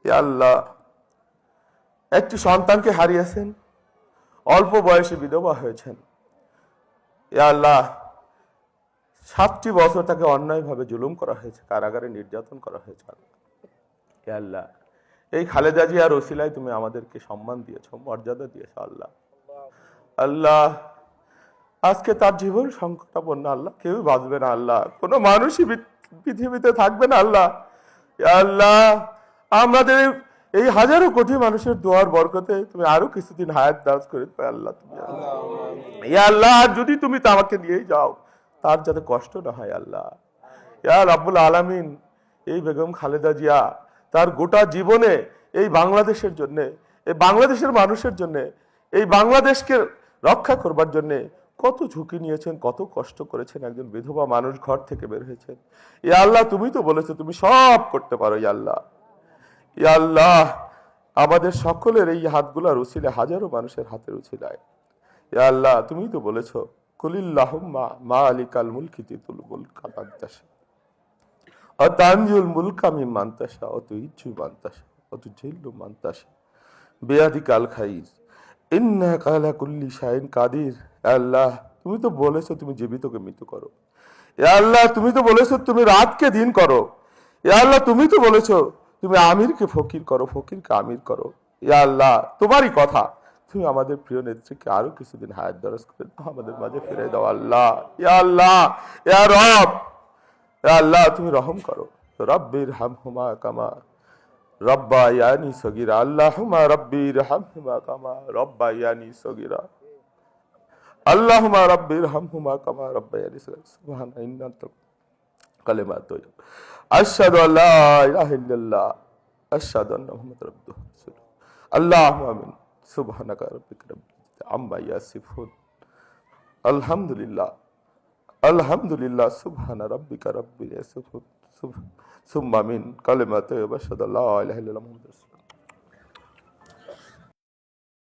ইয়া আল্লাহ, একটি সন্তানকে হারিয়েছেন, অল্প বয়সে বিধবা হয়েছেন। ইয়া আল্লাহ, 7টি বছর তাকে অন্যায়ভাবে জুলুম করা হয়েছে, কারাগারে নির্যাতন করা হয়েছে। ইয়া আল্লাহ, এই খালেদা জিয়ার ওসিলায় তুমি আমাদেরকে সম্মান দিয়েছো, মর্যাদা দিয়েছো। আল্লাহ আল্লাহ, আজকে তার জীবন সংকটাপন্ন। আল্লাহ, কেউ বাঁচবে না। আল্লাহ, কোনো মানুষই পৃথিবীতে থাকবে না। আল্লাহ ইয়া আল্লাহ, আমাদের এই হাজারো কোটি মানুষের দোয়ার বরকতে তুমি আরো কিছুদিন হায়াত দারাজ করে দাও। আল্লাহ তুমি ইয়া আল্লাহ, যদি তুমি তো আমাকে নিয়েই যাও, তার যাতে কষ্ট না হয়। আল্লাহ ইয়া রাব্বুল আলামিন, এই বেগম খালেদা জিয়া তার গোটা জীবনে এই বাংলাদেশের জন্য, এই বাংলাদেশের মানুষের জন্য, এই বাংলাদেশকে রক্ষা করবার জন্য কত ঝুঁকি নিয়েছেন, কত কষ্ট করেছেন। একজন বিধবা মানুষ ঘর থেকে বের হয়েছেন। ইয়া আল্লাহ, তুমি তো বলেছো তুমি সব করতে পারো। ইয়া আল্লাহ, ইয়া আল্লাহ, আমাদের সকলের এই হাতগুলার উছিলায়, হাজারো মানুষের হাতের উছিলায়, ইয়া আল্লাহ, তুমি তো বলেছো কুলিল্লাহুম্মা মালিকাল মুলকি তুল মুলকা মান তাশা ওয়া তানজুল মুলকা মিম্মান তাশা ওয়া তুইজ্জু মান তাশা ওয়া তুজিল্লু মান তাশা বিয়াদিকাল খাইর ইন্নাকা আলা কুল্লি শাইইন কাদির। আল্লাহ, তুমি তো বলেছো তুমি জীবিতকে মৃত্যু করো। ইয়া আল্লাহ, তুমি তো বলেছো তুমি রাতকে দিন করো। ইয়া আল্লাহ, তুমি তো বলেছো তুমি আমিরকে ফকির করো, ফকিরকে আমির করো। ইয়া আল্লাহ, তোমারই কথা। তুমি আমাদের প্রিয় নেত্রীকে আরো কিছুদিন হায়াত দারাজ করে দাও, আমাদের মাঝে ফিরে দাও। আল্লাহ ইয়া আল্লাহ, ইয়া রব, ইয়া আল্লাহ, তুমি রহম করো। রব্বির হামহুমা কামা রব্বায়ানি সগীরা। আল্লাহুম্মা রব্বির হামহুমা কামা রব্বায়ানি সগীরা। আল্লাহুম্মা রব্বির হামহুমা কামা রব্বায়ানি সগীরা। সুবহানা ইন্নাকা কালিমাতু আশহাদু আল্লা ইলাহা ইল্লাল্লাহ আশহাদু আন্না মুহাম্মাদার আবদুহু ওয়া রাসূলুহু। আল্লাহুম্মা আমিন। সুবহানাকা রাব্বিকা রাব্বিল ইজ্জাতি আম্মা ইয়াসিফুন। আলহামদুলিল্লাহ, আলহামদুলিল্লাহ। সুবহানা রাব্বিকা রাব্বিল ইয়াসিফুন। সুম্মা মিন কালিমাতু আশহাদু আল্লা ইলাহা ইল্লাল্লাহ মুহাম্মাদুর রাসূলুল্লাহ।